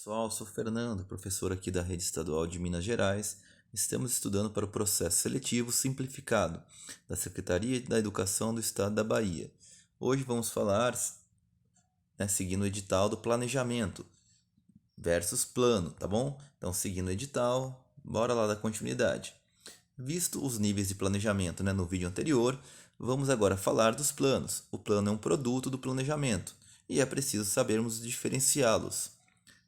Pessoal, sou Fernando, professor aqui da Rede Estadual de Minas Gerais. Estamos estudando para o processo seletivo simplificado da Secretaria da Educação do Estado da Bahia. Hoje vamos falar, seguindo o edital do planejamento versus plano, tá bom? Então, seguindo o edital, bora lá dar continuidade. Visto os níveis de planejamento, no vídeo anterior, vamos agora falar dos planos. O plano é um produto do planejamento e é preciso sabermos diferenciá-los.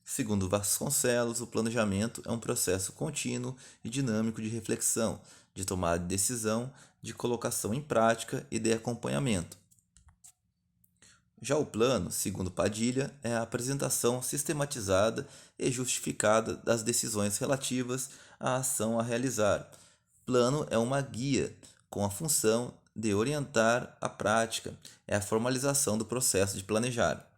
Segundo Vasconcelos, o planejamento é um processo contínuo e dinâmico de reflexão, de tomada de decisão, de colocação em prática e de acompanhamento. Já o plano, segundo Padilha, é a apresentação sistematizada e justificada das decisões relativas à ação a realizar. Plano é uma guia com a função de orientar a prática, é a formalização do processo de planejar.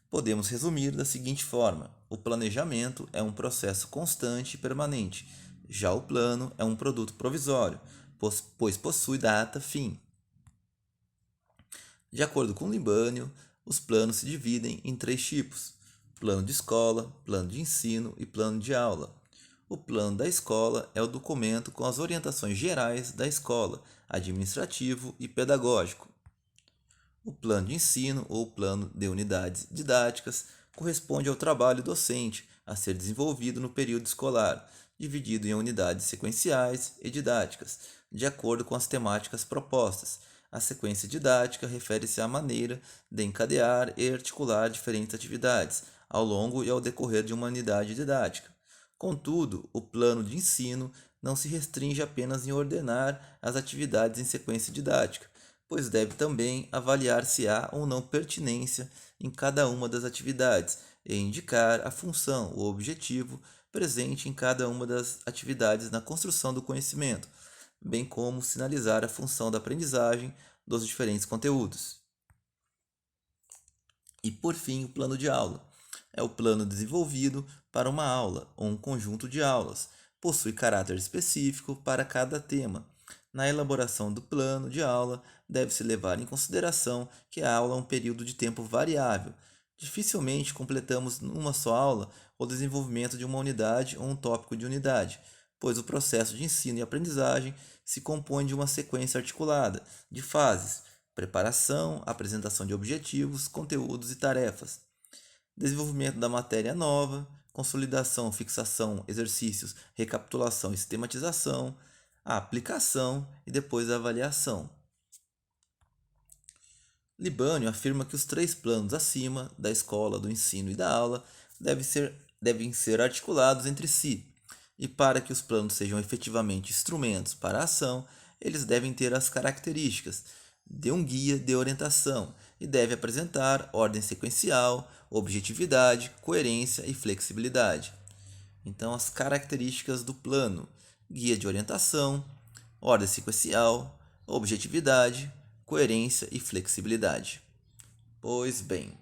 Podemos resumir da seguinte forma: o planejamento é um processo constante e permanente, já o plano é um produto provisório, pois possui data fim. De acordo com Libânio, os planos se dividem em três tipos: plano de escola, plano de ensino e plano de aula. O plano da escola é o documento com as orientações gerais da escola, administrativo e pedagógico. O plano de ensino ou plano de unidades didáticas corresponde ao trabalho docente a ser desenvolvido no período escolar, dividido em unidades sequenciais e didáticas, de acordo com as temáticas propostas. A sequência didática refere-se à maneira de encadear e articular diferentes atividades ao longo e ao decorrer de uma unidade didática. Contudo, o plano de ensino não se restringe apenas em ordenar as atividades em sequência didática, pois deve também avaliar se há ou não pertinência em cada uma das atividades e indicar a função ou objetivo presente em cada uma das atividades na construção do conhecimento, bem como sinalizar a função da aprendizagem dos diferentes conteúdos. E, por fim, o plano de aula. É o plano desenvolvido para uma aula ou um conjunto de aulas. Possui caráter específico para cada tema. Na elaboração do plano de aula, deve-se levar em consideração que a aula é um período de tempo variável. Dificilmente completamos numa só aula o desenvolvimento de uma unidade ou um tópico de unidade, pois o processo de ensino e aprendizagem se compõe de uma sequência articulada de fases: preparação, apresentação de objetivos, conteúdos e tarefas, desenvolvimento da matéria nova, consolidação, fixação, exercícios, recapitulação e sistematização, a aplicação e depois a avaliação. Libânio afirma que os três planos acima, da escola, do ensino e da aula, devem ser articulados entre si, e para que os planos sejam efetivamente instrumentos para a ação, eles devem ter as características de um guia de orientação e deve apresentar ordem sequencial, objetividade, coerência e flexibilidade. Então, as características do plano: guia de orientação, ordem sequencial, objetividade, coerência e flexibilidade. Pois bem,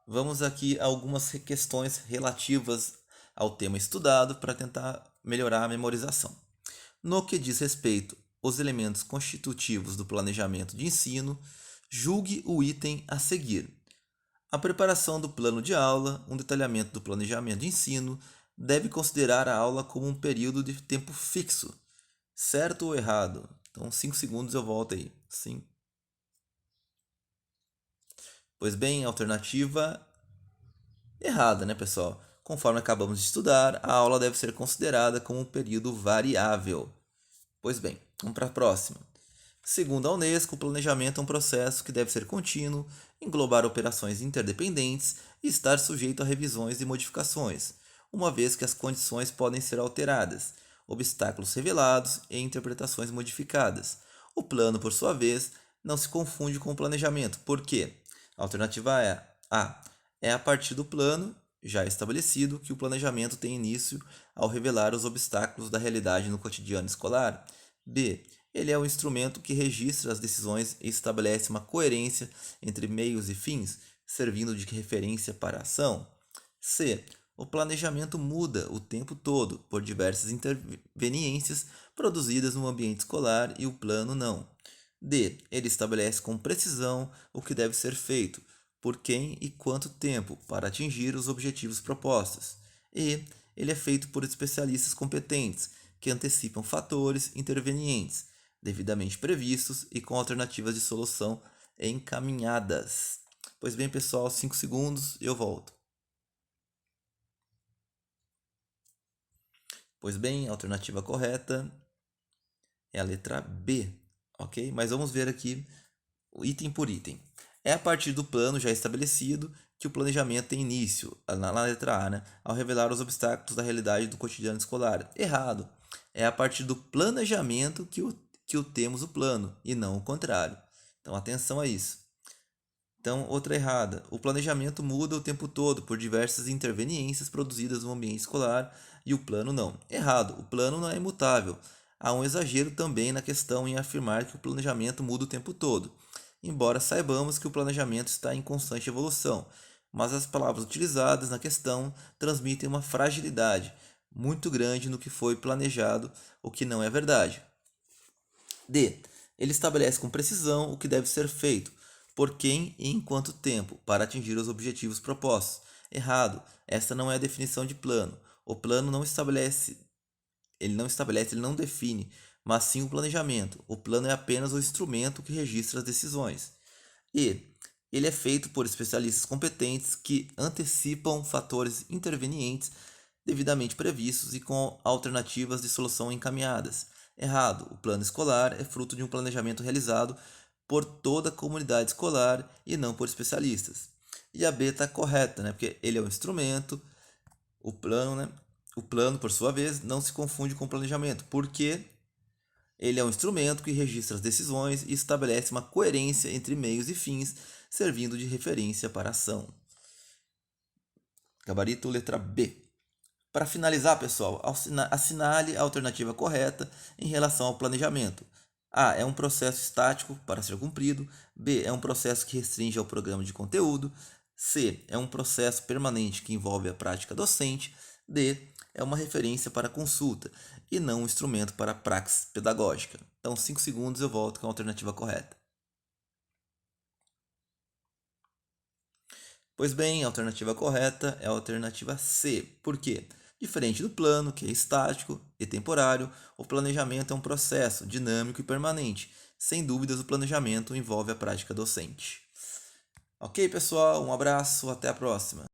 vamos aqui a algumas questões relativas ao tema estudado para tentar melhorar a memorização. No que diz respeito aos elementos constitutivos do planejamento de ensino, julgue o item a seguir. A preparação do plano de aula, um detalhamento do planejamento de ensino, deve considerar a aula como um período de tempo fixo. Certo ou errado? Então, 5 segundos eu volto aí. Sim. Pois bem, alternativa errada, né, pessoal? Conforme acabamos de estudar, a aula deve ser considerada como um período variável. Pois bem, vamos para a próxima. Segundo a Unesco, o planejamento é um processo que deve ser contínuo, englobar operações interdependentes e estar sujeito a revisões e modificações, uma vez que as condições podem ser alteradas, obstáculos revelados e interpretações modificadas. O plano, por sua vez, não se confunde com o planejamento, porque a alternativa é A. É a partir do plano já estabelecido que o planejamento tem início ao revelar os obstáculos da realidade no cotidiano escolar. B. Ele é o instrumento que registra as decisões e estabelece uma coerência entre meios e fins, servindo de referência para a ação. C. O planejamento muda o tempo todo por diversas interveniências produzidas no ambiente escolar e o plano não. D. Ele estabelece com precisão o que deve ser feito, por quem e quanto tempo para atingir os objetivos propostos. E ele é feito por especialistas competentes que antecipam fatores intervenientes, devidamente previstos e com alternativas de solução encaminhadas. Pois bem, pessoal, 5 segundos e eu volto. Pois bem, a alternativa correta é a letra B, ok? Mas vamos ver aqui item por item. É a partir do plano já estabelecido que o planejamento tem início, na letra A, né? Ao revelar os obstáculos da realidade do cotidiano escolar. Errado. É a partir do planejamento que temos o plano, e não o contrário. Então, atenção a isso. Então, outra errada. O planejamento muda o tempo todo por diversas interveniências produzidas no ambiente escolar e o plano não. Errado. O plano não é imutável. Há um exagero também na questão em afirmar que o planejamento muda o tempo todo, embora saibamos que o planejamento está em constante evolução, mas as palavras utilizadas na questão transmitem uma fragilidade muito grande no que foi planejado, o que não é verdade. D. Ele estabelece com precisão o que deve ser feito, por quem e em quanto tempo, para atingir os objetivos propostos. Errado. Esta não é a definição de plano. O plano não estabelece, ele não define, mas sim o planejamento. O plano é apenas o instrumento que registra as decisões. E ele é feito por especialistas competentes que antecipam fatores intervenientes devidamente previstos e com alternativas de solução encaminhadas. Errado. O plano escolar é fruto de um planejamento realizado por toda a comunidade escolar e não por especialistas. E a B está correta, né? Porque ele é um instrumento, o plano, né? O plano, por sua vez, não se confunde com o planejamento, porque ele é um instrumento que registra as decisões e estabelece uma coerência entre meios e fins, servindo de referência para a ação. Gabarito letra B. Para finalizar, pessoal, assinale a alternativa correta em relação ao planejamento. A. É um processo estático para ser cumprido. B. É um processo que restringe ao programa de conteúdo. C. É um processo permanente que envolve a prática docente. D. É uma referência para consulta e não um instrumento para praxis pedagógica. Então, 5 segundos eu volto com a alternativa correta. Pois bem, a alternativa correta é a alternativa C. Por quê? Diferente do plano, que é estático e temporário, o planejamento é um processo dinâmico e permanente. Sem dúvidas, o planejamento envolve a prática docente. Ok, pessoal? Um abraço, até a próxima.